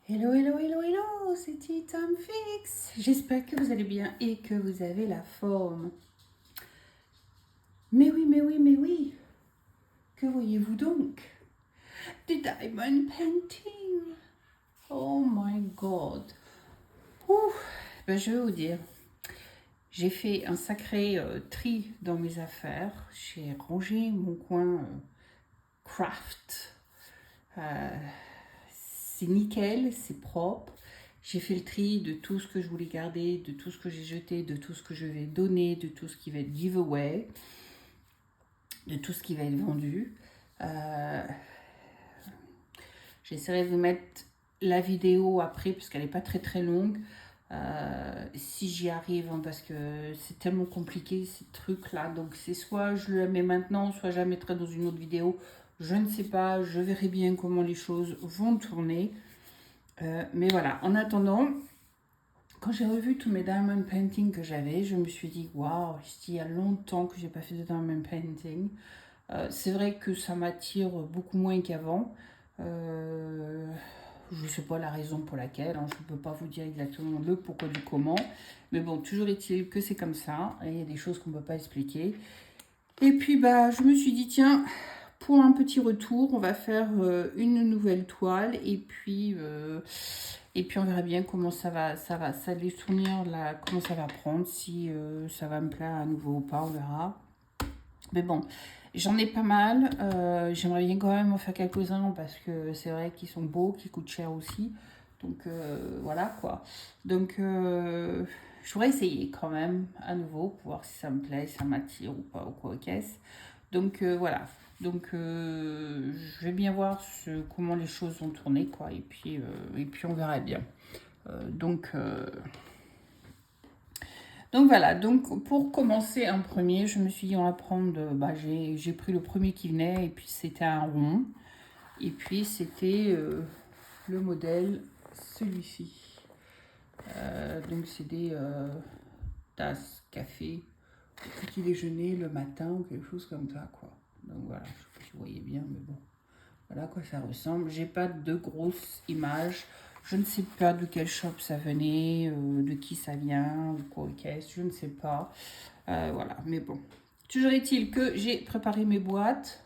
Hello, hello, hello, hello, c'est Tea Time Fix. J'espère que vous allez bien et que vous avez la forme. Mais oui, mais oui, mais oui. Que voyez-vous donc? Des diamond painting. Oh my god. Ouh, ben, je vais vous dire. J'ai fait un sacré tri dans mes affaires. J'ai rangé mon coin craft. C'est nickel, c'est propre. J'ai fait le tri de tout ce que je voulais garder, de tout ce que j'ai jeté, de tout ce que je vais donner, de tout ce qui va être giveaway, de tout ce qui va être vendu. J'essaierai de vous mettre la vidéo après parce qu'elle n'est pas très très longue. Si j'y arrive, hein, parce que c'est tellement compliqué ces trucs là, donc c'est soit je le mets maintenant, soit je la mettrai dans une autre vidéo, je ne sais pas, je verrai bien comment les choses vont tourner. Mais voilà, en attendant, quand j'ai revu tous mes diamond painting que j'avais, je me suis dit waouh, il y a longtemps que j'ai pas fait de diamond painting. C'est vrai que ça m'attire beaucoup moins qu'avant. Je ne sais pas la raison pour laquelle, hein, je ne peux pas vous dire exactement le pourquoi du comment, mais bon, toujours est-il que c'est comme ça, et il y a des choses qu'on ne peut pas expliquer. Et puis bah, je me suis dit tiens, pour un petit retour, on va faire une nouvelle toile, et puis on verra bien comment ça va les souvenirs là, comment ça va prendre, si ça va me plaire à nouveau ou pas, on verra. Mais bon, j'en ai pas mal. J'aimerais bien quand même en faire quelques-uns parce que c'est vrai qu'ils sont beaux, qu'ils coûtent cher aussi. Donc voilà quoi. Donc je voudrais essayer quand même à nouveau pour voir si ça me plaît, si ça m'attire ou pas ou quoi qu'est-ce. Donc voilà. Donc je vais bien voir comment les choses vont tourner quoi. Et puis on verra bien. Donc voilà, donc pour commencer un premier, je me suis dit on va prendre, bah, j'ai pris le premier qui venait et puis c'était un rond. Et puis c'était le modèle, celui-ci. Donc c'est des tasses café au petit déjeuner le matin ou quelque chose comme ça quoi. Donc voilà, je sais pas si vous voyez bien mais bon. Voilà à quoi ça ressemble. J'ai pas de grosses images. Je ne sais pas de quel shop ça venait, de qui ça vient, ou quoi qu'est-ce, je ne sais pas. Voilà, mais bon. Toujours est-il que j'ai préparé mes boîtes.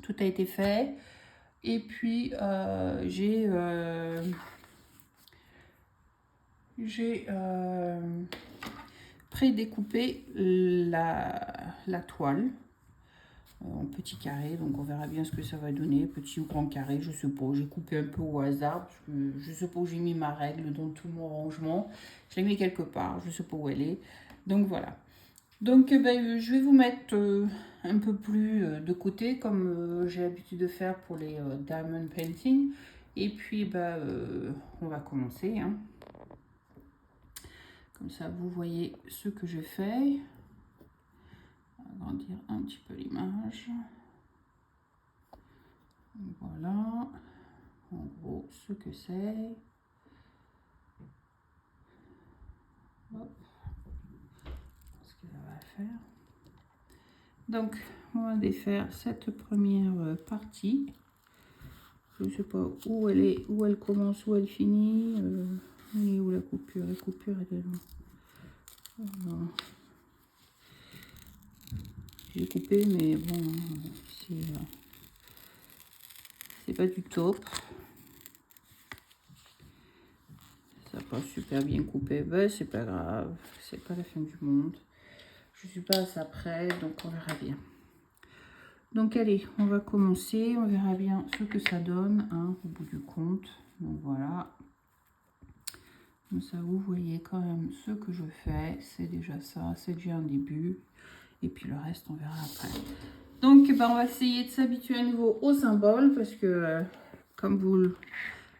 Tout a été fait. Et puis, j'ai prédécoupé la toile en petits carrés. Donc, on verra bien ce que ça va donner. Petit ou grand carré, je sais pas. J'ai coupé un peu au hasard. Parce que je sais pas où j'ai mis ma règle dans tout mon rangement. Je l'ai mis quelque part. Je sais pas où elle est. Donc, voilà. Donc ben, je vais vous mettre un peu plus de côté comme j'ai l'habitude de faire pour les diamond painting. Et puis ben, on va commencer. Hein. Comme ça vous voyez ce que je fais. On va agrandir un petit peu l'image. Voilà. En gros ce que c'est. Hop. Ce que ça va faire. Donc on va défaire cette première partie. Je ne sais pas où elle est, où elle commence, où elle finit. Elle est où la coupure? La coupure elle est là. J'ai coupé mais bon, c'est pas du top. Ça n'a pas super bien coupé. Ben, c'est pas grave, c'est pas la fin du monde. Je suis pas à ça près, donc on verra bien. Donc allez, on va commencer, on verra bien ce que ça donne hein, au bout du compte. Donc voilà. Comme ça, vous voyez quand même ce que je fais. C'est déjà ça, c'est déjà un début. Et puis le reste, on verra après. Donc, ben, on va essayer de s'habituer à nouveau aux symboles parce que, comme vous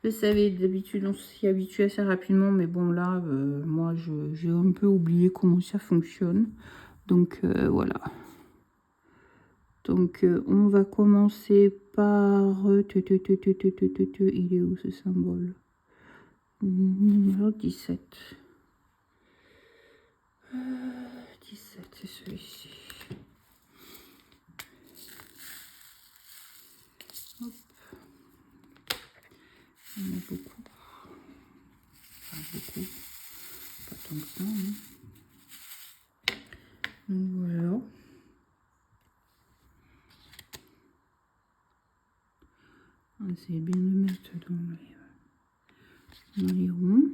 le savez, d'habitude, on s'y habitue assez rapidement. Mais bon, là, moi, j'ai un peu oublié comment ça fonctionne. Donc, voilà. Donc, on va commencer par... Il est où ce symbole? Numéro 17. 17, c'est celui-ci. On a beaucoup. Enfin, beaucoup. Pas tant que ça. Hein. Donc voilà. On va essayer bien de le mettre dans les ronds.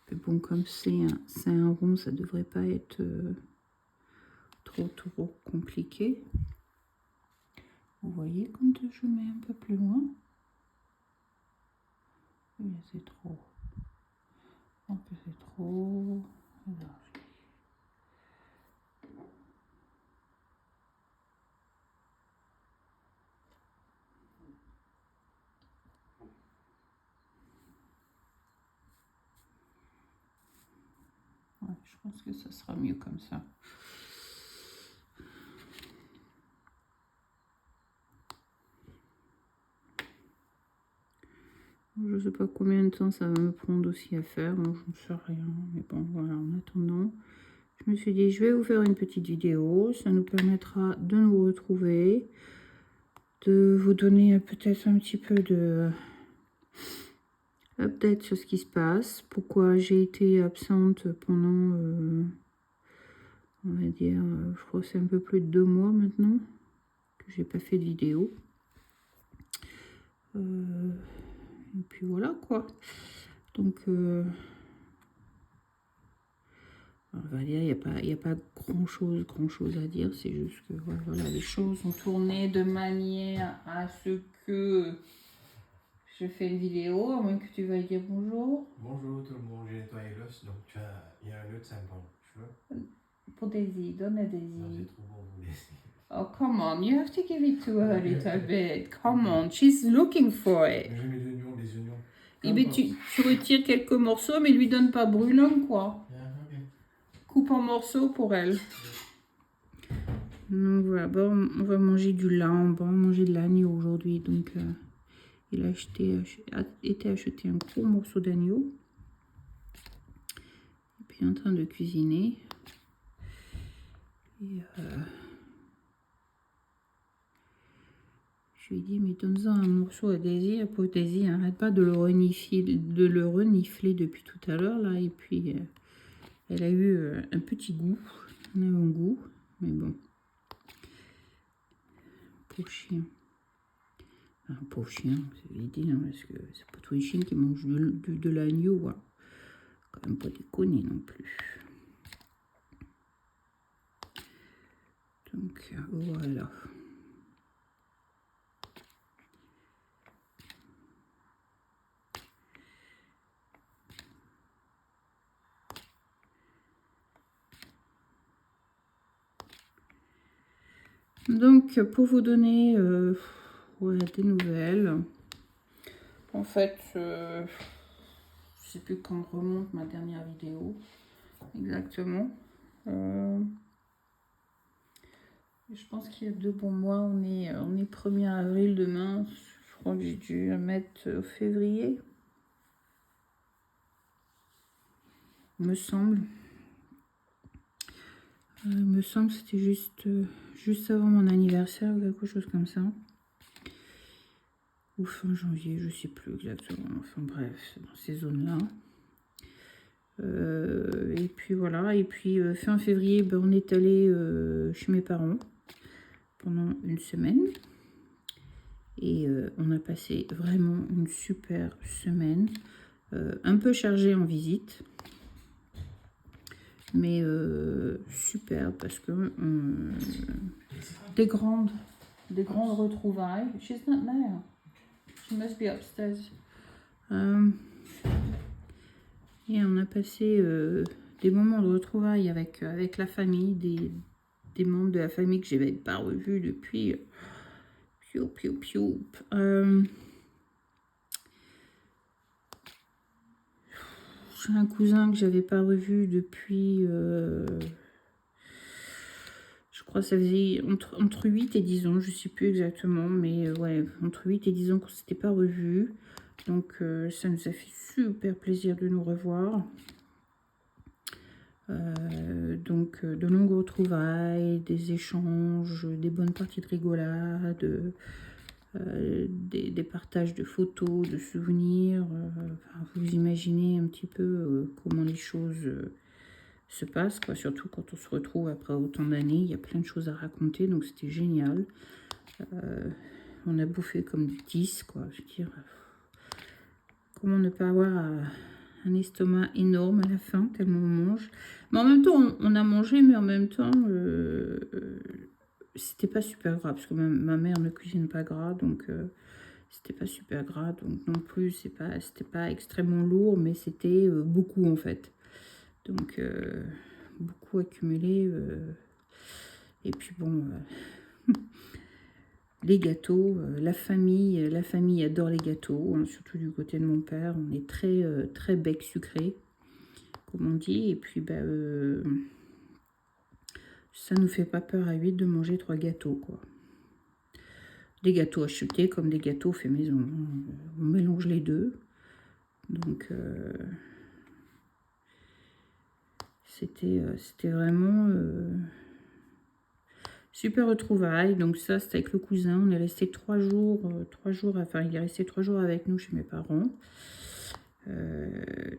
Mais bon, comme c'est un rond, ça devrait pas être trop compliqué. Vous voyez quand je mets un peu plus loin. Oui, c'est trop. Donc c'est trop élargi. Ouais, je pense que ça sera mieux comme ça. Je ne sais pas combien de temps ça va me prendre aussi à faire, moi je ne sais rien, mais bon voilà, en attendant, je me suis dit je vais vous faire une petite vidéo, ça nous permettra de nous retrouver, de vous donner peut-être un petit peu de update sur ce qui se passe, pourquoi j'ai été absente pendant, on va dire, je crois que c'est un peu plus de 2 mois maintenant, que j'ai pas fait de vidéo. Et puis voilà quoi. Donc on va dire, il n'y a pas grand chose à dire. C'est juste que voilà, les choses ont tourné de manière à ce que je fais une vidéo, à moins que tu veuilles dire bonjour. Bonjour tout le monde, j'ai nettoyé l'os, donc il y a un nœud de 50 cheveux. Pour Daisy, donne à Non, Daisy. c'est trop bon pour laisser. Oh, come on, you have to give it to her a little bit. Come on, she's looking for it. Mais j'ai mis des oignons. Et bien, tu retires quelques morceaux, mais lui donne pas brûlant, quoi. Yeah, okay. Coupe en morceaux pour elle. Donc voilà, bon, on va manger du lard, on va manger de l'agneau aujourd'hui. Donc il a été acheté un gros morceau d'agneau. Et puis en train de cuisiner. Et je lui ai dit, mais donne-en un morceau à Daisy. La pauvre Daisy, arrête pas de le renifler depuis tout à l'heure là. Et puis elle a eu un petit goût, un goût, mais bon. Pauvre chien. Un pauvre chien, c'est vite dit, hein, parce que c'est pas tous les chiens qui mangent de l'agneau. Hein. Quand même pas déconner non plus. Donc voilà. Donc pour vous donner des nouvelles. En fait, je sais plus quand remonte ma dernière vidéo. Exactement. Je pense qu'il y a 2 bons mois. On est 1er avril demain. Je crois que j'ai dû mettre février. Me semble. Me semble que c'était juste avant mon anniversaire ou quelque chose comme ça. Ou fin janvier, je sais plus exactement. Enfin bref, c'est dans ces zones-là. Et puis voilà. Et puis fin février, ben, on est allé chez mes parents pendant une semaine. Et on a passé vraiment une super semaine. Un peu chargée en visite. Mais super parce que des grandes retrouvailles. She's not there. She must be upstairs. Et on a passé des moments de retrouvailles avec la famille, des membres de la famille que je n'avais pas revus depuis. J'ai un cousin que j'avais pas revu depuis. Je crois que ça faisait entre 8 et 10 ans, je sais plus exactement, mais ouais, entre 8 et 10 ans qu'on s'était pas revus. Donc ça nous a fait super plaisir de nous revoir. Donc de longues retrouvailles, des échanges, des bonnes parties de rigolade, des partages de photos, de souvenirs. Enfin, vous imaginez un petit peu comment les choses se passent, quoi. Surtout quand on se retrouve après autant d'années, il y a plein de choses à raconter, donc c'était génial. On a bouffé comme du 10, quoi. Je veux dire, comment ne pas avoir un estomac énorme à la fin, tellement on mange. Mais en même temps, on a mangé, mais en même temps, c'était pas super gras, parce que ma mère ne cuisine pas gras, donc c'était pas super gras, donc non plus, c'était pas extrêmement lourd, mais c'était beaucoup en fait. Donc, beaucoup accumulé. Et puis bon, les gâteaux, la famille adore les gâteaux, hein, surtout du côté de mon père. On est très, très bec sucré, comme on dit. Et puis, bah, ça nous fait pas peur à 8 de manger 3 gâteaux, quoi. Des gâteaux achetés comme des gâteaux faits maison. On mélange les deux. Donc, c'était vraiment super retrouvailles. Donc ça, c'était avec le cousin. On est resté 3 jours, enfin, il est resté 3 jours avec nous chez mes parents.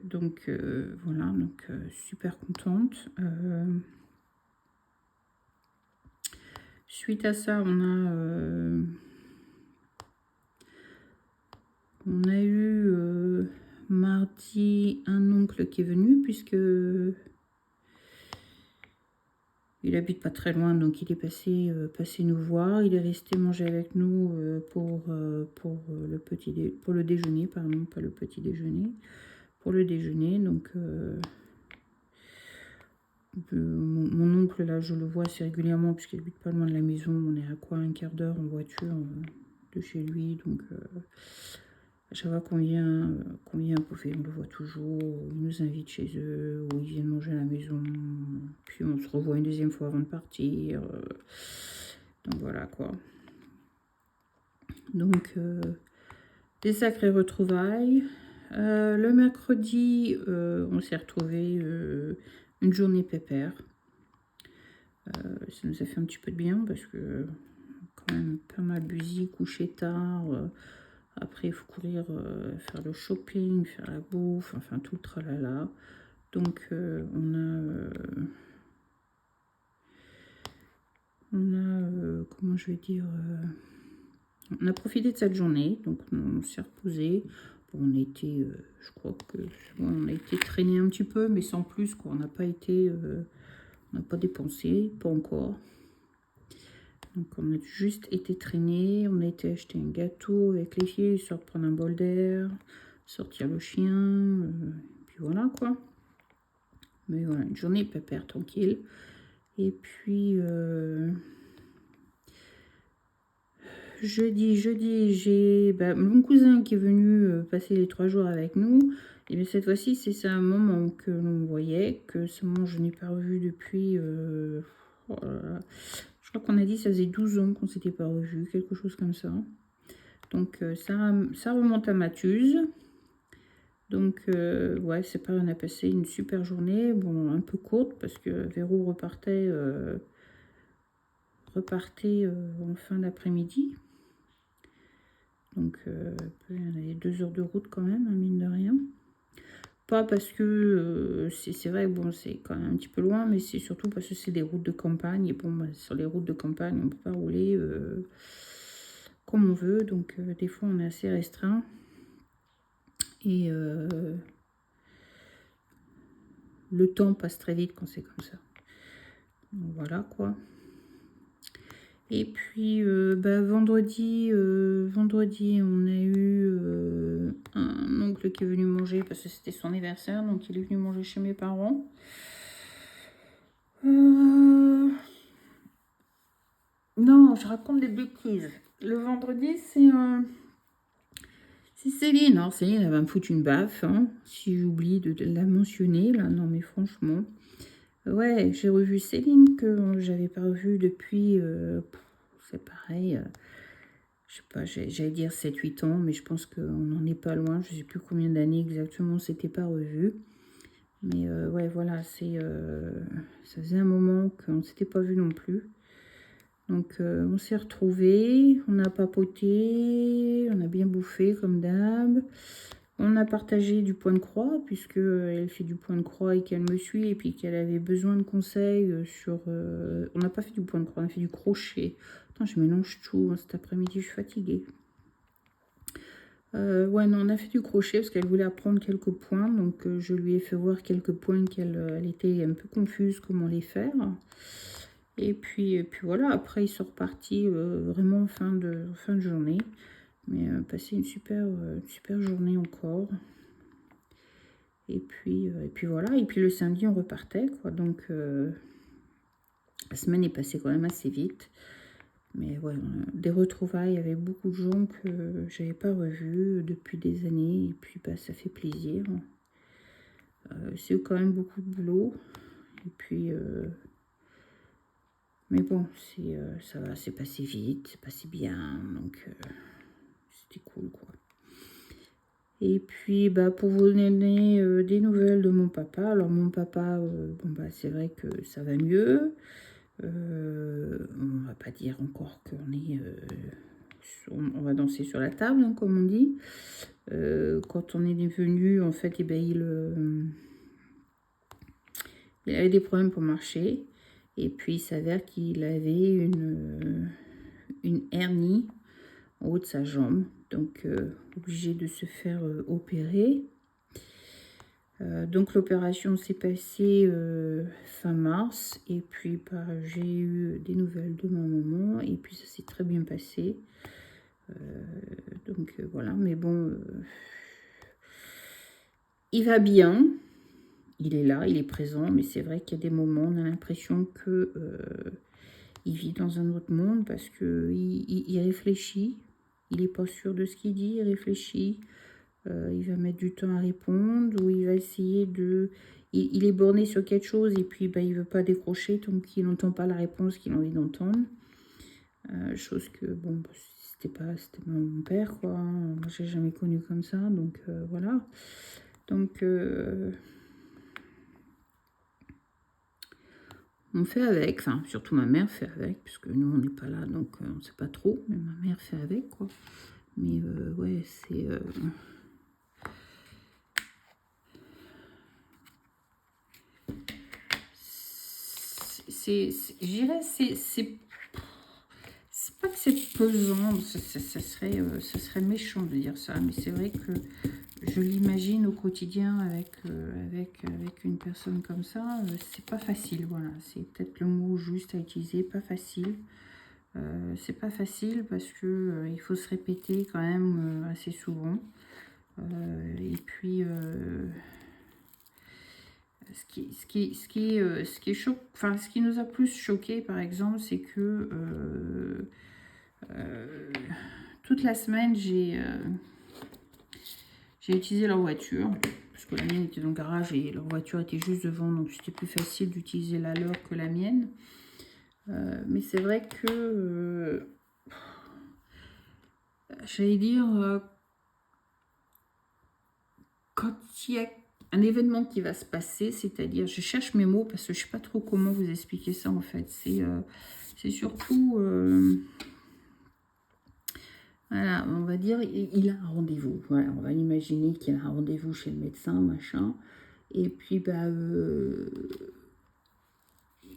Donc voilà, donc super contente. Suite à ça, on a eu mardi un oncle qui est venu, puisque il habite pas très loin, donc il est passé nous voir. Il est resté manger avec nous pour le déjeuner, pardon, pas le petit déjeuner, pour le déjeuner. Donc mon oncle, là, je le vois assez régulièrement, puisqu'il habite pas loin de la maison. On est à quoi, un quart d'heure en voiture de chez lui. Donc à chaque fois qu'on vient bouffer, on le voit toujours. Ils nous invitent chez eux, ou ils viennent manger à la maison. Puis on se revoit une deuxième fois avant de partir. Donc voilà, quoi. Donc, des sacrées retrouvailles. Le mercredi, on s'est retrouvés une journée pépère. Ça nous a fait un petit peu de bien, parce que quand même pas mal busy, couché tard. Après, il faut courir, faire le shopping, faire la bouffe, enfin tout le tralala. Donc, comment je vais dire, on a profité de cette journée, donc on s'est reposé. Bon, on a été, je crois que, bon, on a été traîné un petit peu, mais sans plus, quoi. On n'a pas été, on n'a pas dépensé, pas encore. Donc on a juste été traîné, on a été acheter un gâteau avec les filles, histoire de prendre un bol d'air, sortir le chien, puis voilà, quoi. Mais voilà, une journée pépère, tranquille. Et puis jeudi, j'ai mon cousin qui est venu passer les 3 jours avec nous. Et bien cette fois-ci, c'est ça un moment que l'on voyait, que seulement je n'ai pas revu depuis... oh là là. Je crois qu'on a dit ça faisait 12 ans qu'on ne s'était pas revu, quelque chose comme ça. Donc ça remonte à Mathuse. Donc ouais, c'est pareil, on a passé une super journée, bon, un peu courte, parce que Véro repartait en fin d'après-midi. Donc on avait 2 heures de route quand même, hein, mine de rien. Pas parce que c'est vrai, bon, c'est quand même un petit peu loin, mais c'est surtout parce que c'est des routes de campagne. Et bon, sur les routes de campagne, on ne peut pas rouler comme on veut. Donc des fois, on est assez restreint. Et le temps passe très vite quand c'est comme ça. Donc voilà, quoi. Et puis vendredi, on a eu un oncle qui est venu manger parce que c'était son anniversaire, donc il est venu manger chez mes parents. Non, je raconte des bêtises. Le vendredi, c'est Céline. Alors Céline, elle va me foutre une baffe, hein, si j'oublie de la mentionner, là. Non mais franchement. Ouais, j'ai revu Céline que j'avais pas revue depuis... c'est pareil... je sais pas, j'allais dire 7-8 ans, mais je pense qu'on n'en est pas loin. Je sais plus combien d'années exactement on s'était pas revu. Mais ouais, voilà, ça faisait un moment qu'on ne s'était pas vu non plus. Donc on s'est retrouvés, on a papoté, on a bien bouffé comme d'hab. On a partagé du point de croix, puisque elle fait du point de croix et qu'elle me suit, et puis qu'elle avait besoin de conseils sur... on n'a pas fait du point de croix, on a fait du crochet. Attends, je mélange tout, hein, cet après-midi, je suis fatiguée. Ouais, non, on a fait du crochet parce qu'elle voulait apprendre quelques points. Donc, je lui ai fait voir quelques points qu'elle elle était un peu confuse comment les faire. Et puis voilà, après, ils sont repartis vraiment fin de journée. Mais passer une super journée encore. Et puis voilà. Et puis le samedi, on repartait, quoi. Donc, la semaine est passée quand même assez vite. Mais ouais, des retrouvailles avec beaucoup de gens que j'avais pas revus depuis des années. Et puis bah, ça fait plaisir. C'est quand même beaucoup de boulot. Et puis, mais bon, ça va, c'est passé vite, c'est passé bien. Donc, c'était cool, quoi. Et puis, bah, pour vous donner des nouvelles de mon papa. Alors, mon papa, bon, bah, c'est vrai que ça va mieux. On va pas dire encore qu'on est... on va danser sur la table, hein, comme on dit. Quand on est venu, en fait, eh ben, il avait des problèmes pour marcher. Et puis, il s'avère qu'il avait une hernie en haut de sa jambe. Donc, obligé de se faire opérer. Donc, l'opération s'est passée fin mars. Et puis, bah, j'ai eu des nouvelles de ma maman. Et puis, ça s'est très bien passé. Donc, voilà. Mais bon, il va bien. Il est là, il est présent. Mais c'est vrai qu'il y a des moments, on a l'impression que... il vit dans un autre monde parce qu'il réfléchit. Il n'est pas sûr de ce qu'il dit, il réfléchit. Il va mettre du temps à répondre ou il va essayer de... Il est borné sur quelque chose et puis bah, il ne veut pas décrocher tant qu'il n'entend pas la réponse qu'il a envie d'entendre. Chose que, bon, bah, c'était mon père, quoi. Moi, je n'ai jamais connu comme ça, donc voilà. Donc... on fait avec, enfin surtout ma mère fait avec, puisque nous on n'est pas là, donc on ne sait pas trop, mais ma mère fait avec, quoi. Mais ouais, je dirais, c'est pas que c'est pesant, ça serait méchant de dire ça, mais c'est vrai que je l'imagine au quotidien avec une personne comme ça, c'est pas facile, voilà, c'est peut-être le mot juste à utiliser, pas facile. C'est pas facile parce que il faut se répéter quand même assez souvent. Et puis ce qui nous a plus choqué par exemple, c'est que toute la semaine j'ai utilisé leur voiture parce que la mienne était dans le garage et leur voiture était juste devant, donc c'était plus facile d'utiliser la leur que la mienne. Mais c'est vrai que j'allais dire, quand il y a un événement qui va se passer, c'est-à-dire, je cherche mes mots parce que je ne sais pas trop comment vous expliquer ça en fait. C'est surtout, voilà, on va dire, il a un rendez-vous. Voilà, on va imaginer qu'il a un rendez-vous chez le médecin, machin. Et puis, bah,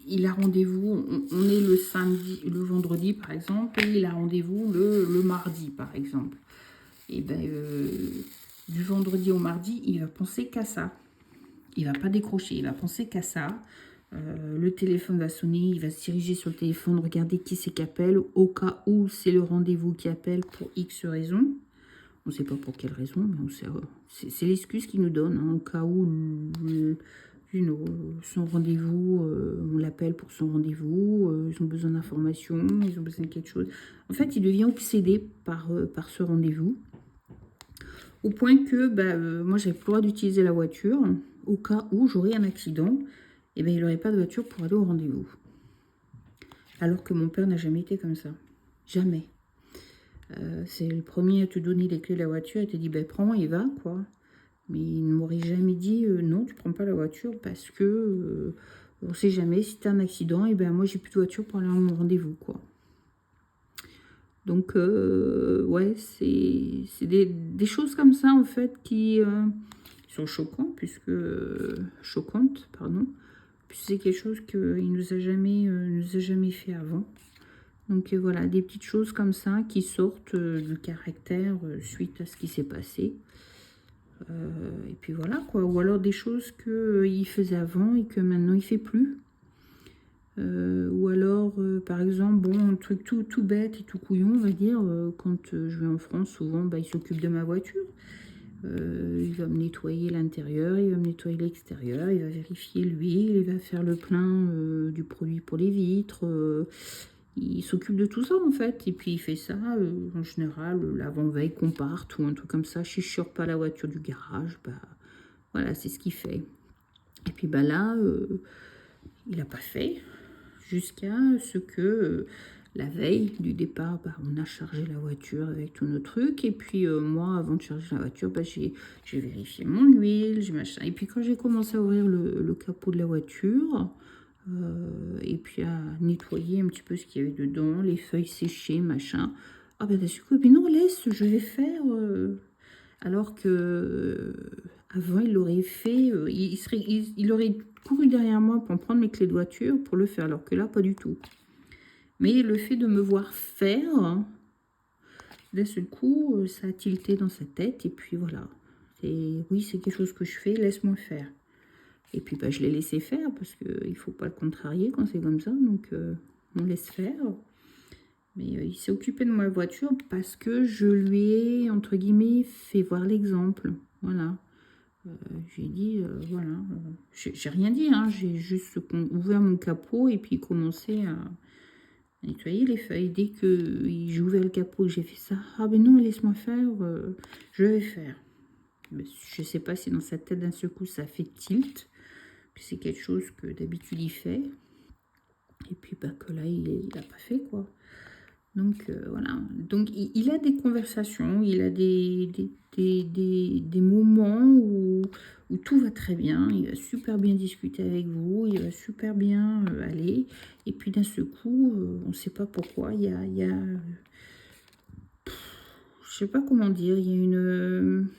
il a rendez-vous, on est le samedi, le vendredi par exemple, et il a rendez-vous le mardi par exemple. Et ben, du vendredi au mardi, il va penser qu'à ça. Il va pas décrocher, il va penser qu'à ça. Le téléphone va sonner, il va se diriger sur le téléphone, regarder qui c'est qui appelle, au cas où c'est le rendez-vous qui appelle pour X raison. On ne sait pas pour quelle raison, mais c'est l'excuse qu'il nous donne, hein, au cas où son rendez-vous, on l'appelle pour son rendez-vous, ils ont besoin d'informations, ils ont besoin de quelque chose. En fait, il devient obsédé par ce rendez-vous. Au point que bah, moi, j'avais plus le droit d'utiliser la voiture. Au cas où j'aurais un accident, et ben, il n'aurait pas de voiture pour aller au rendez-vous. Alors que mon père n'a jamais été comme ça. Jamais. C'est le premier à te donner les clés de la voiture et te dit, ben, prends et va, quoi. Mais il ne m'aurait jamais dit non, tu prends pas la voiture parce que on sait jamais, si tu as un accident, et ben moi j'ai plus de voiture pour aller à mon rendez-vous, quoi. Donc ouais, c'est des choses comme ça en fait qui sont choquantes, choquantes, pardon, puisque c'est quelque chose qu'il nous a jamais fait avant. Donc voilà, des petites choses comme ça qui sortent du caractère suite à ce qui s'est passé. Et puis voilà quoi, ou alors des choses qu'il faisait avant et que maintenant il fait plus. Ou alors, par exemple, bon, un truc tout bête et tout couillon, on va dire, quand je vais en France, souvent, bah, il s'occupe de ma voiture. Il va me nettoyer l'intérieur, il va me nettoyer l'extérieur, il va vérifier l'huile, il va faire le plein du produit pour les vitres. Il s'occupe de tout ça, en fait. Et puis, il fait ça, en général, l'avant-veille qu'on parte ou un truc comme ça. Si je sors pas la voiture du garage, bah, voilà, c'est ce qu'il fait. Et puis, bah là, il n'a pas fait. Jusqu'à ce que la veille du départ, bah, on a chargé la voiture avec tous nos trucs. Et puis moi, avant de charger la voiture, bah, j'ai vérifié mon huile, j'ai machin. Et puis quand j'ai commencé à ouvrir le capot de la voiture, et puis à nettoyer un petit peu ce qu'il y avait dedans, les feuilles séchées, machin. Ah ben d'un coup, mais non, laisse, je vais faire. Alors que avant, il l'aurait fait, il aurait couru derrière moi pour prendre mes clés de voiture pour le faire, alors que là, pas du tout. Mais le fait de me voir faire, d'un seul coup, ça a tilté dans sa tête, et puis voilà. Oui, c'est quelque chose que je fais, laisse-moi faire. Et puis bah, je l'ai laissé faire, parce qu'il ne faut pas le contrarier quand c'est comme ça, donc on laisse faire. Mais il s'est occupé de ma voiture parce que je lui ai, entre guillemets, fait voir l'exemple. Voilà. J'ai dit, voilà. J'ai rien dit, hein, j'ai juste ouvert mon capot et puis commencé à nettoyer les feuilles. Dès que j'ai ouvert le capot, j'ai fait ça. Ah ben non, laisse-moi faire, je vais faire. Mais je sais pas si dans sa tête d'un seul coup ça fait tilt. Puis c'est quelque chose que d'habitude il fait. Et puis bah, que là il n'a pas fait quoi. Donc voilà, donc il a des conversations, il a des moments où tout va très bien, il va super bien discuter avec vous, il va super bien aller, et puis d'un seul coup, on ne sait pas pourquoi, je sais pas comment dire, il y a une...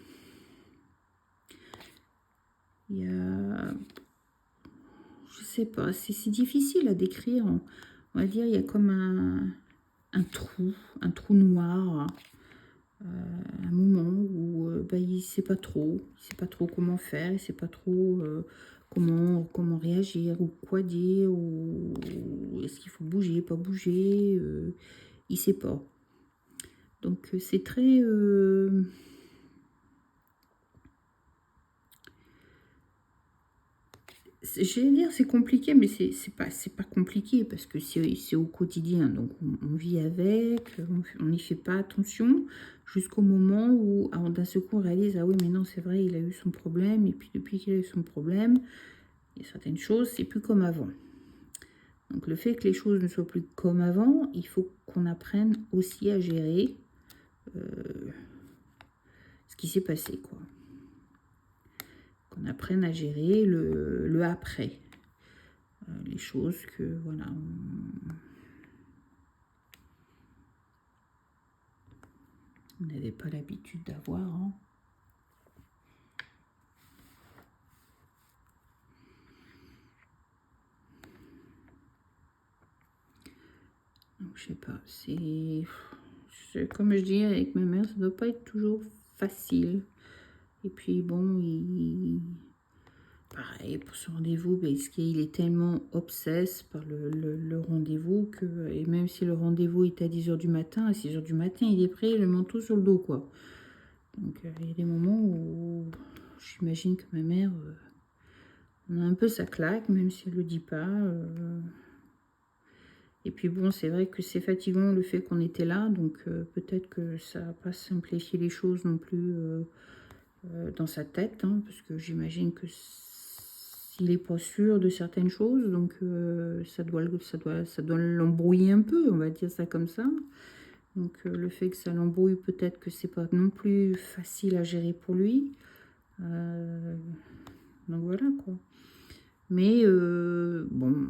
il y a... je sais pas, c'est difficile à décrire, on va dire, il y a comme un trou noir, un moment où bah, il ne sait pas trop, comment faire, il ne sait pas trop comment réagir, ou quoi dire, ou est-ce qu'il faut bouger, pas bouger, il ne sait pas. Donc c'est très... j'allais dire c'est compliqué, mais c'est pas compliqué parce que c'est au quotidien, donc on vit avec, on n'y fait pas attention jusqu'au moment où d'un seul coup on réalise, ah oui mais non c'est vrai, il a eu son problème, et puis depuis qu'il a eu son problème, il y a certaines choses, c'est plus comme avant. Donc le fait que les choses ne soient plus comme avant, il faut qu'on apprenne aussi à gérer ce qui s'est passé, quoi. Qu'on apprenne à gérer le après. Les choses que, voilà, on n'avait pas l'habitude d'avoir. Hein. Donc, je sais pas, comme je dis avec ma mère, ça doit pas être toujours facile. Et puis bon, pareil, pour ce rendez-vous, parce qu'il est tellement obsesse par le rendez-vous que, et même si le rendez-vous est à 10h du matin, à 6h du matin, il est prêt, le manteau sur le dos, quoi. Donc il y a des moments où j'imagine que ma mère, on a un peu sa claque, même si elle le dit pas. Et puis bon, c'est vrai que c'est fatigant le fait qu'on était là, donc peut-être que ça n'a pas simplifié les choses non plus dans sa tête, hein, parce que j'imagine que s'il n'est pas sûr de certaines choses, donc ça doit l'embrouiller un peu, on va dire ça comme ça. Donc le fait que ça l'embrouille, peut-être que c'est pas non plus facile à gérer pour lui. Donc voilà quoi. Mais bon,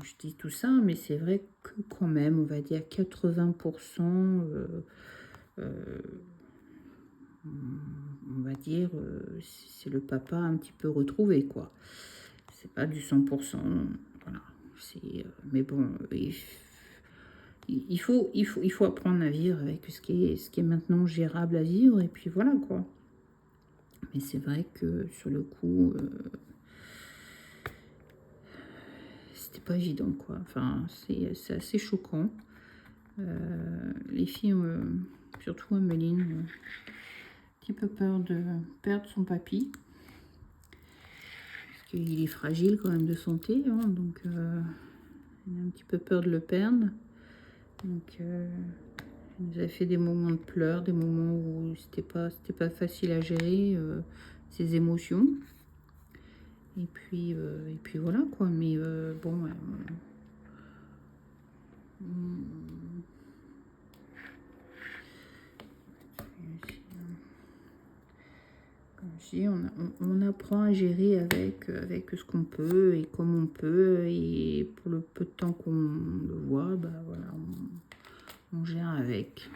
je dis tout ça, mais c'est vrai que quand même, on va dire 80%, on va dire, c'est le papa un petit peu retrouvé, quoi. C'est pas du 100%, voilà. Mais bon, il faut apprendre à vivre avec ce qui est maintenant gérable à vivre, et puis voilà, quoi. Mais c'est vrai que sur le coup, c'était pas évident, quoi. Enfin, c'est assez choquant. Les filles, surtout Ameline, un petit peu peur de perdre son papy. Parce qu'il est fragile quand même de santé, hein, donc elle a un petit peu peur de le perdre. Donc elle nous a fait des moments de pleurs, des moments où c'était pas facile à gérer ses émotions. Et puis voilà quoi. Mais bon, comme je dis, on apprend à gérer avec ce qu'on peut et comme on peut. Et pour le peu de temps qu'on le voit, bah voilà, on gère avec.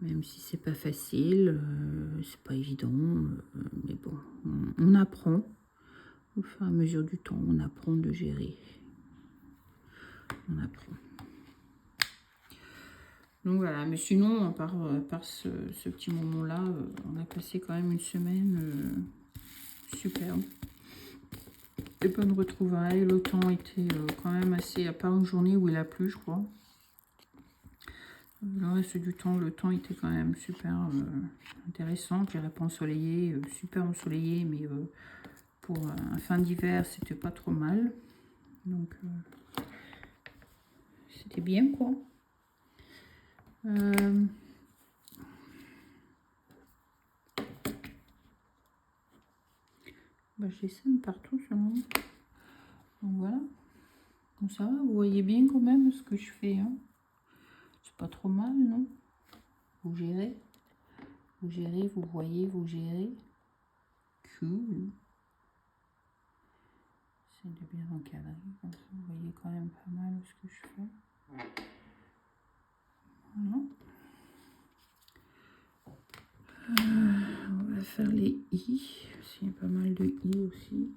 Même si c'est pas facile, c'est pas évident, mais bon, on apprend. Au fur et à mesure du temps, on apprend de gérer. On apprend. Donc voilà, mais sinon, à part ce petit moment-là, on a passé quand même une semaine superbe. Des bonnes retrouvailles. Le temps était quand même assez, à part une journée où il a plu, je crois. Le reste du temps, le temps était quand même super intéressant. Je dirais pas ensoleillé, super ensoleillé, mais pour un fin d'hiver, c'était pas trop mal. Donc, c'était bien, quoi. Bah, je les sème partout, selon. Donc, voilà. Donc, ça va, vous voyez bien quand même ce que je fais. Hein. C'est pas trop mal, non? Vous gérez. Vous gérez, vous voyez, vous gérez. Cool. C'est de bien encadrer. Comme ça, vous voyez quand même pas mal ce que je fais. Voilà. On va faire les i. Il y a pas mal de i aussi.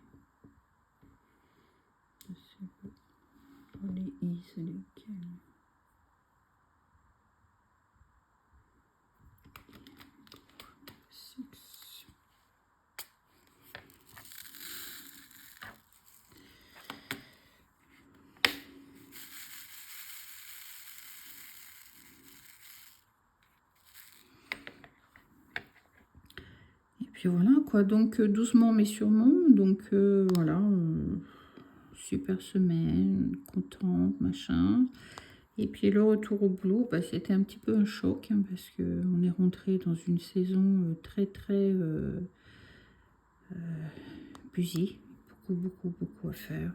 Les i, c'est lesquels? Et puis voilà quoi, donc doucement mais sûrement, donc voilà, super semaine, contente, machin. Et puis le retour au boulot, bah, c'était un petit peu un choc, hein, parce qu'on est rentré dans une saison très busy, beaucoup à faire,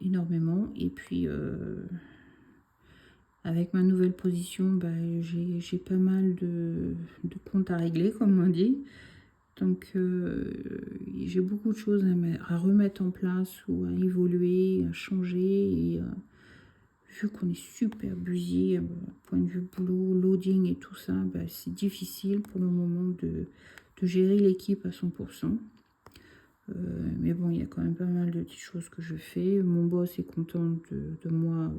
énormément. Et puis avec ma nouvelle position, bah, j'ai pas mal de comptes à régler, comme on dit. Donc j'ai beaucoup de choses à remettre en place ou à évoluer, à changer. Et vu qu'on est super busy, point de vue boulot, loading et tout ça, bah, c'est difficile pour le moment de gérer l'équipe à 100%. Mais bon, il y a quand même pas mal de petites choses que je fais. Mon boss est content de moi,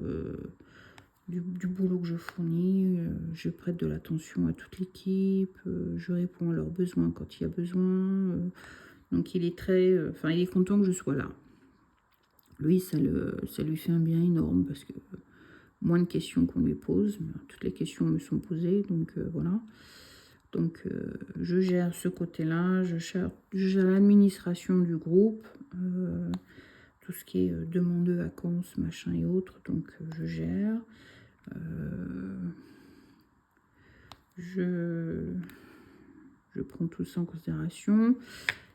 du boulot que je fournis. Je prête de l'attention à toute l'équipe. Je réponds à leurs besoins quand il y a besoin. Donc il est il est content que je sois là. Lui, ça lui fait un bien énorme parce que moins de questions qu'on lui pose, mais toutes les questions me sont posées, donc voilà. Donc je gère ce côté-là, je gère l'administration du groupe, tout ce qui est demande de vacances, machin et autres, donc je gère. Je prends tout ça en considération.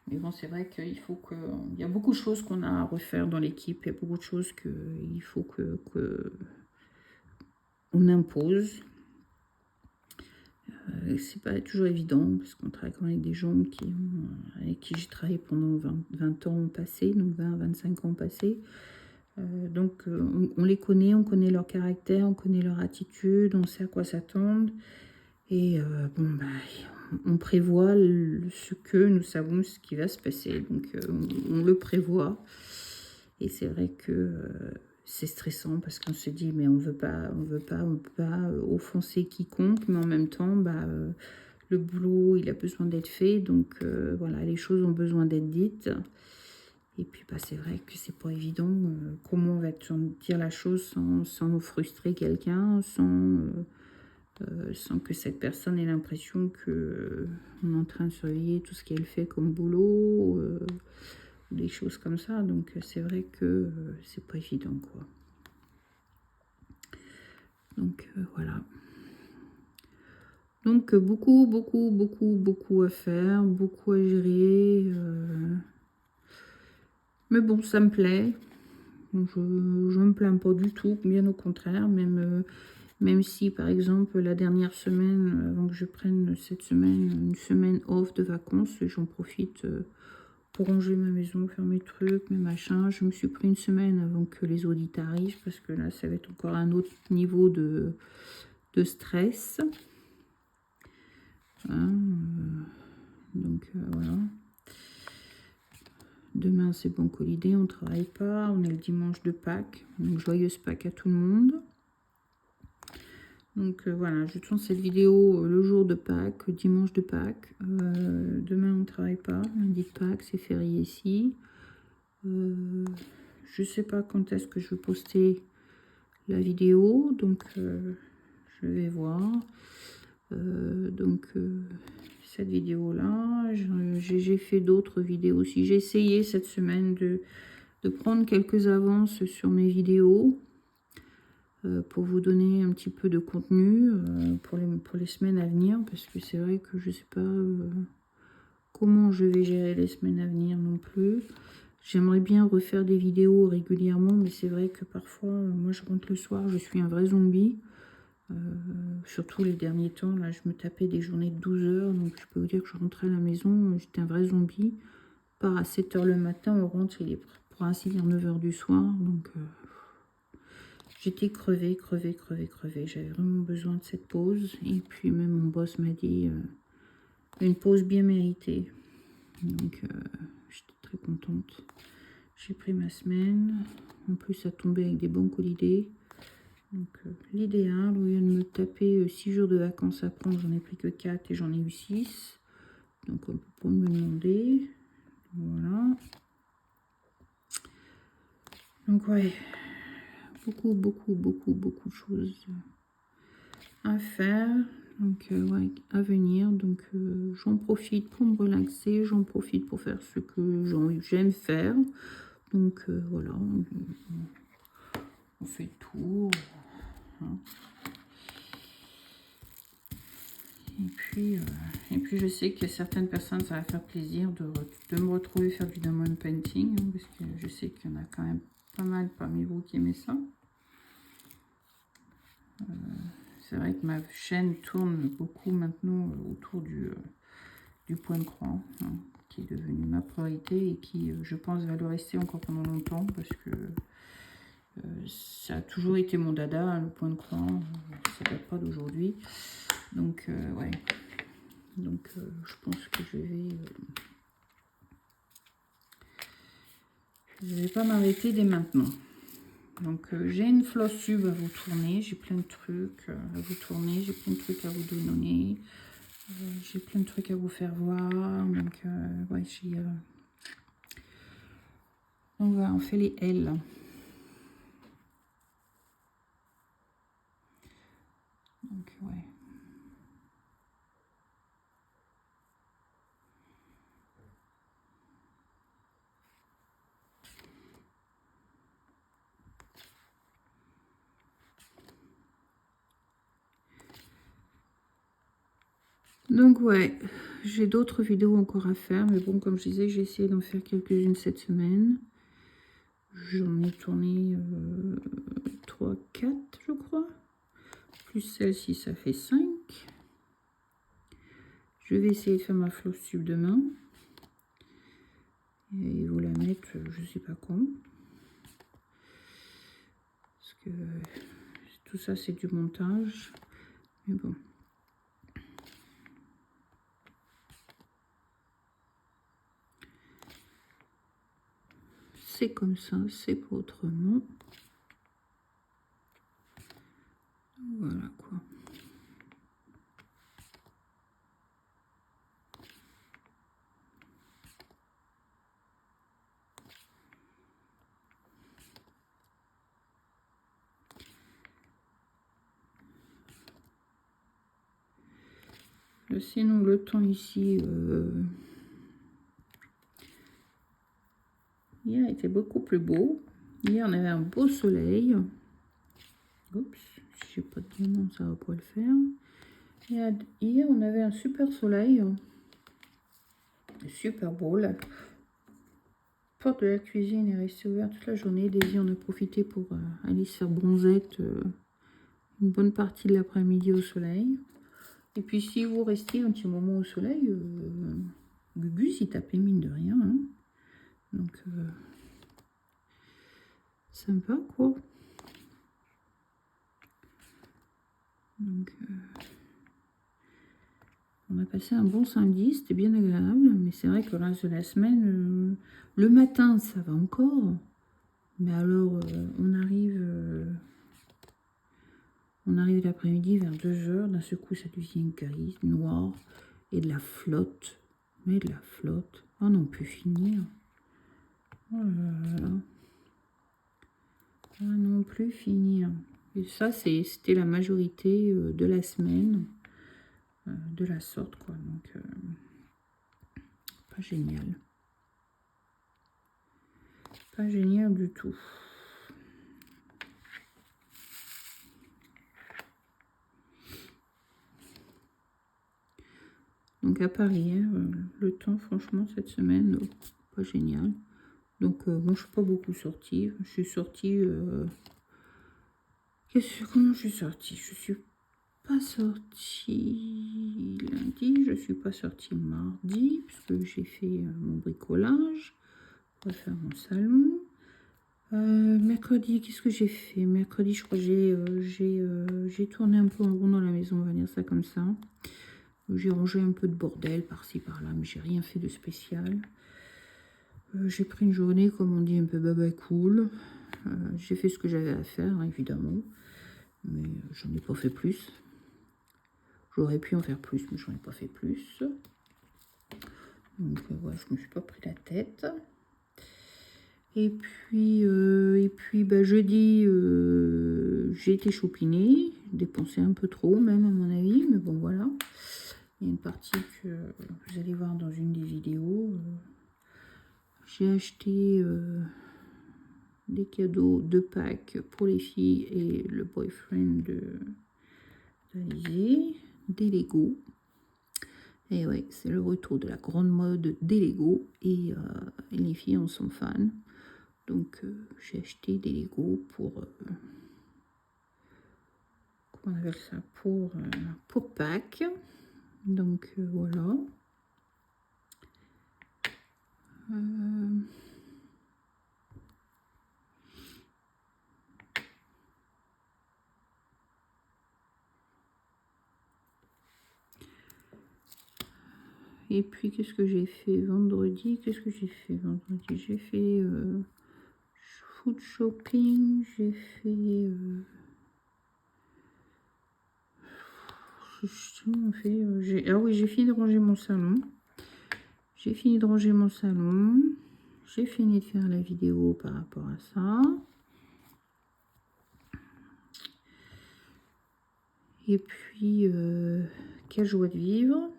Mais bon, c'est vrai qu'il faut que... Il y a beaucoup de choses qu'on a à refaire dans l'équipe. Il y a beaucoup de choses qu'il faut que on impose. c'est pas toujours évident, parce qu'on travaille quand même avec des gens avec qui j'ai travaillé pendant 20 ans passés, donc 20-25 ans passés. Donc on les connaît, on connaît leur caractère, on connaît leur attitude, on sait à quoi s'attendre. Et bon, bah, on prévoit ce que nous savons, ce qui va se passer. Donc on le prévoit. Et c'est vrai que c'est stressant parce qu'on se dit, mais on veut pas offenser quiconque, mais en même temps, bah, le boulot, il a besoin d'être fait. Donc voilà, les choses ont besoin d'être dites. Et puis bah, c'est vrai que c'est pas évident. Comment on va dire la chose sans frustrer quelqu'un, sans que cette personne ait l'impression que on est en train de surveiller tout ce qu'elle fait comme boulot, des choses comme ça. Donc c'est vrai que c'est pas évident, quoi. Donc voilà. Donc beaucoup à faire, beaucoup à gérer. Mais bon, ça me plaît. Je ne me plains pas du tout, bien au contraire, même si par exemple la dernière semaine, avant que je prenne cette semaine, une semaine off de vacances, j'en profite pour ranger ma maison, faire mes trucs, mes machins. Je me suis pris une semaine avant que les audits arrivent, parce que là ça va être encore un autre niveau de stress. Hein, donc voilà. Demain, c'est Banque Holiday, on ne travaille pas. On est le dimanche de Pâques. Donc, joyeuse Pâques à tout le monde. Donc, voilà, je tourne cette vidéo le jour de Pâques, dimanche de Pâques. Demain, on ne travaille pas. Lundi de Pâques, c'est férié ici. Je ne sais pas quand est-ce que je vais poster la vidéo. Donc, je vais voir. Cette vidéo là, j'ai fait d'autres vidéos aussi. J'ai essayé cette semaine de prendre quelques avances sur mes vidéos pour vous donner un petit peu de contenu pour les semaines à venir, parce que c'est vrai que je sais pas comment je vais gérer les semaines à venir non plus. J'aimerais bien refaire des vidéos régulièrement, mais c'est vrai que parfois moi je rentre le soir, je suis un vrai zombie. Surtout les derniers temps, là, je me tapais des journées de 12 heures, donc je peux vous dire que je rentrais à la maison, j'étais un vrai zombie. Part à 7 heures le matin, on rentre, il est pour ainsi dire 9 heures du soir, donc j'étais crevée. J'avais vraiment besoin de cette pause, et puis même mon boss m'a dit une pause bien méritée, donc j'étais très contente. J'ai pris ma semaine, en plus ça tombait avec des Banque Holiday. Donc l'idéal, au lieu de me taper 6 jours de vacances à prendre, j'en ai pris que 4 et j'en ai eu 6. Donc on peut pas me demander. Voilà. Donc ouais, beaucoup de choses à faire. Donc ouais, à venir. Donc j'en profite pour me relaxer, j'en profite pour faire ce que j'aime faire. Donc voilà, on fait le tour. Hein. Et puis je sais qu'il y a certaines personnes, ça va faire plaisir de me retrouver faire du diamond painting, hein, parce que je sais qu'il y en a quand même pas mal parmi vous qui aimez ça. C'est vrai que ma chaîne tourne beaucoup maintenant autour du point de croix, hein, qui est devenu ma priorité et qui, je pense, va le rester encore pendant longtemps, parce que ça a toujours été mon dada, hein, le point de croix, ça date pas d'aujourd'hui. Donc ouais. Donc je pense que je vais pas m'arrêter dès maintenant. Donc j'ai une floss tube à vous tourner, j'ai plein de trucs à vous tourner, j'ai plein de trucs à vous donner, j'ai plein de trucs à vous faire voir. Donc ouais, donc voilà, on fait les L. Donc ouais. Donc ouais, j'ai d'autres vidéos encore à faire, mais bon, comme je disais, j'ai essayé d'en faire quelques-unes cette semaine. J'en ai tourné 3, 4, je crois. Plus celle-ci, ça fait 5. Je vais essayer de faire ma flosse tube demain. Et vous la mettre, je sais pas quand. Parce que tout ça, c'est du montage. Mais bon. C'est comme ça, c'est pas autrement. Voilà quoi. Sinon, le temps ici, hier était beaucoup plus beau. Hier, on avait un beau soleil. Oups, si j'ai pas de diamant, ça va pas le faire. Hier, on avait un super soleil. Super beau. La porte de la cuisine est restée ouverte toute la journée. Daisy en a profité pour aller se faire bronzette une bonne partie de l'après-midi au soleil. Et puis, si vous restiez un petit moment au soleil, Gugus, il tapait mine de rien. Hein. Donc, sympa, quoi. Donc, on a passé un bon samedi, c'était bien agréable. Mais c'est vrai que le reste de la semaine, le matin, ça va encore. Mais alors, on arrive l'après-midi vers 2h. D'un seul coup, ça devient gris, noir et de la flotte. Mais de la flotte. Oh non, on peut finir. Oh là là. Ah non plus finir. Et ça, c'était la majorité de la semaine. De la sorte, quoi. Donc, pas génial. Pas génial du tout. Donc, à Paris, hein, le temps, franchement, cette semaine, pas génial. Donc, bon, je suis pas beaucoup sortie. Je suis sortie... comment je suis sortie? Je suis pas sortie lundi, je suis pas sortie mardi, puisque j'ai fait mon bricolage. On va faire mon salon. Mercredi, qu'est-ce que j'ai fait? Mercredi, je crois que j'ai tourné un peu en rond dans la maison, on va dire ça comme ça. J'ai rangé un peu de bordel par-ci par-là, mais j'ai rien fait de spécial. J'ai pris une journée, comme on dit, un peu baba cool. J'ai fait ce que j'avais à faire, hein, évidemment. Mais j'en ai pas fait plus. J'aurais pu en faire plus, mais j'en ai pas fait plus. Donc voilà, je me suis pas pris la tête. Et puis bah, jeudi, j'ai été chopiner, dépensé un peu trop même à mon avis, mais bon voilà. Il y a une partie que vous allez voir dans une des vidéos. J'ai acheté des cadeaux de Pâques pour les filles et le boyfriend d'Alizé, des Lego. Et ouais, c'est le retour de la grande mode des Lego et les filles en sont fans. Donc j'ai acheté des Lego pour comment on appelle ça, pour Pâques. Donc voilà. Et puis qu'est-ce que j'ai fait vendredi? J'ai fait food shopping, j'ai fait ah oui, j'ai fini de ranger mon salon. J'ai fini de faire la vidéo par rapport à ça. Et puis, quelle joie de vivre.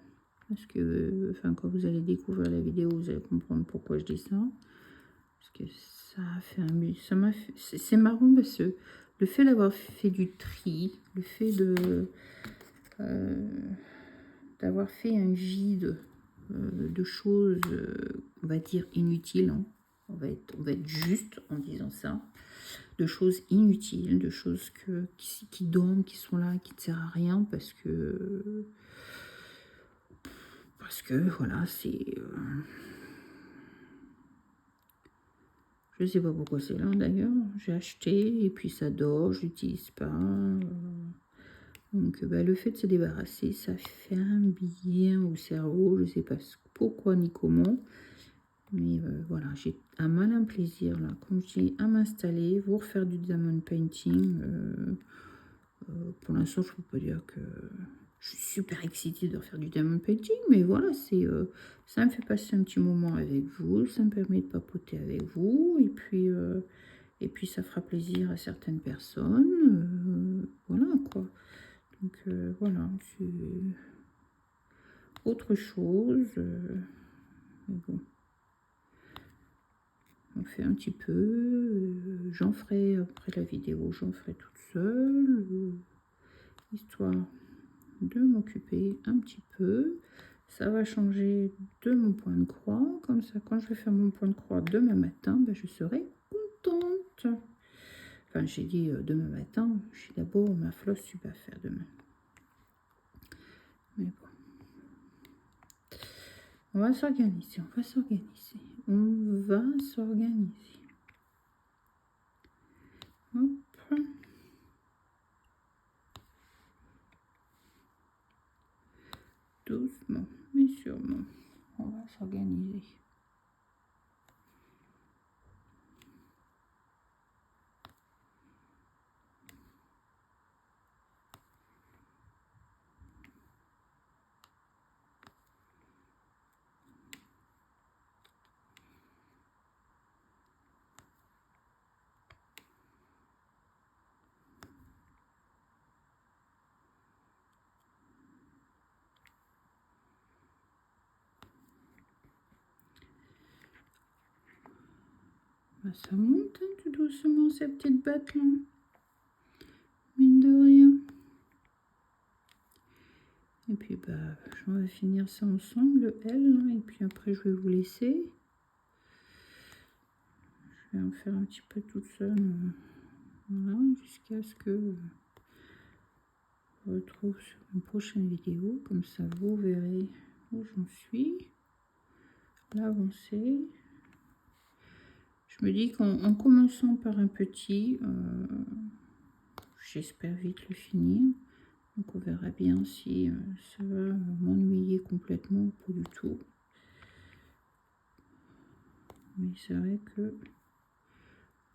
Parce que, enfin, quand vous allez découvrir la vidéo, vous allez comprendre pourquoi je dis ça. Parce que ça a fait c'est marrant parce que le fait d'avoir fait du tri, le fait d'avoir fait un vide de choses, on va dire inutiles, hein. On va être juste en disant ça, de choses inutiles, de choses qui dorment, qui sont là, qui ne servent à rien parce que Parce que voilà, c'est... je sais pas pourquoi c'est là d'ailleurs. J'ai acheté et puis ça dort, je l'utilise pas. Donc le fait de se débarrasser, ça fait un bien au cerveau. Je sais pas pourquoi ni comment. Mais voilà, j'ai un malin plaisir là, comme je dis, à m'installer, vous refaire du diamond painting. Pour l'instant, je peux pas dire que je suis super excitée de refaire du diamond painting, mais voilà, c'est ça me fait passer un petit moment avec vous, ça me permet de papoter avec vous, et puis ça fera plaisir à certaines personnes, voilà quoi. Donc voilà, c'est autre chose. Mais bon. On fait un petit peu, j'en ferai après la vidéo, j'en ferai toute seule, histoire de m'occuper un petit peu. Ça va changer de mon point de croix, comme ça quand je vais faire mon point de croix demain matin, ben, je serai contente. Enfin j'ai dit demain matin, j'ai d'abord ma flosse super à faire demain. Mais bon. On va s'organiser, on va s'organiser, on va s'organiser. Hop. Doucement, mais sûrement, on va s'organiser. Bah, ça monte hein, tout doucement ces petites bêtes là. Mine de rien. Et puis bah on va finir ça ensemble, le L, hein, et puis après je vais vous laisser. Je vais en faire un petit peu toute seule. Voilà, jusqu'à ce que je retrouve sur une prochaine vidéo. Comme ça vous verrez où j'en suis. L'avancée. Je me dis qu'en commençant par un petit, j'espère vite le finir. Donc on verra bien si ça va m'ennuyer complètement ou pas du tout. Mais c'est vrai que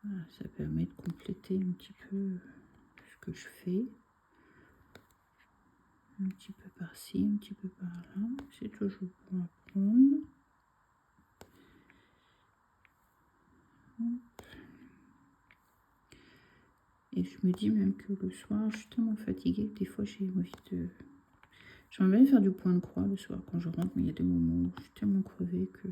voilà, ça permet de compléter un petit peu ce que je fais. Un petit peu par-ci, un petit peu par-là. C'est toujours pour apprendre. Et je me dis même que le soir, je suis tellement fatiguée que des fois j'ai envie de... J'aimerais bien faire du point de croix le soir quand je rentre, mais il y a des moments où je suis tellement crevée que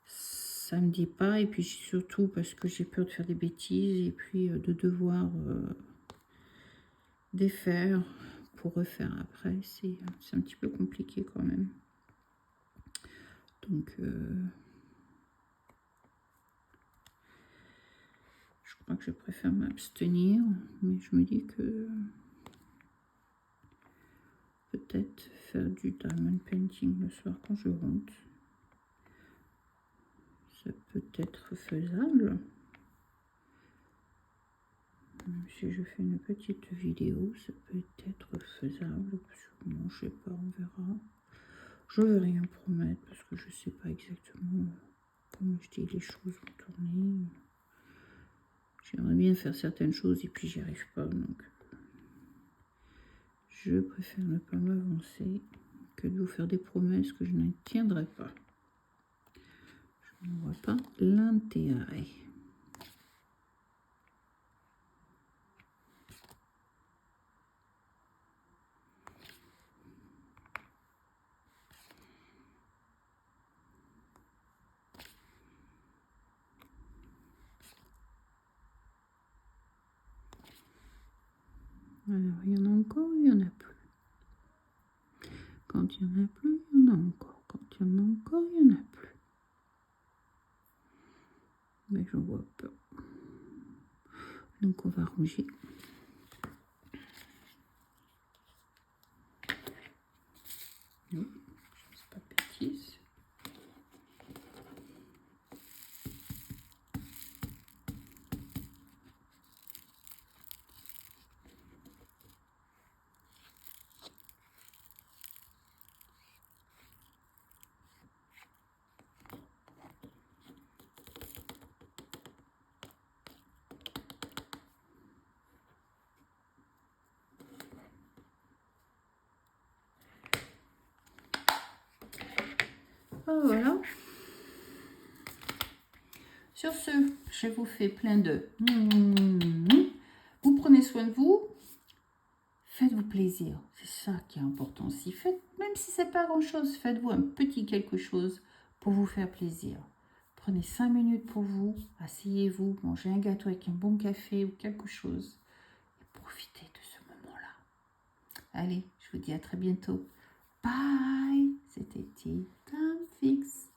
ça me dit pas. Et puis surtout parce que j'ai peur de faire des bêtises et puis de devoir défaire pour refaire après. C'est un petit peu compliqué quand même. Donc je crois que je préfère m'abstenir, mais je me dis que peut-être faire du diamond painting le soir quand je rentre, ça peut être faisable. Même si je fais une petite vidéo, ça peut être faisable. Sûrement, je sais pas, on verra. Je ne veux rien promettre parce que je sais pas exactement comment je dis les choses vont tourner. J'aimerais bien faire certaines choses et puis j'y arrive pas, donc je préfère ne pas m'avancer que de vous faire des promesses que je ne tiendrai pas. Je ne vois pas l'intérêt. Alors, il y en a encore, il y en a plus. Quand il y en a plus, il y en a encore. Quand il y en a encore, il y en a plus. Mais je vois pas. Donc on va ranger. Voilà. Sur ce, je vous fais plein de... Vous prenez soin de vous. Faites-vous plaisir. C'est ça qui est important aussi. Faites, même si c'est pas grand-chose, faites-vous un petit quelque chose pour vous faire plaisir. Prenez 5 minutes pour vous. Asseyez-vous, mangez un gâteau avec un bon café ou quelque chose. Et profitez de ce moment-là. Allez, je vous dis à très bientôt. Bye. C'était Tea Time Fix.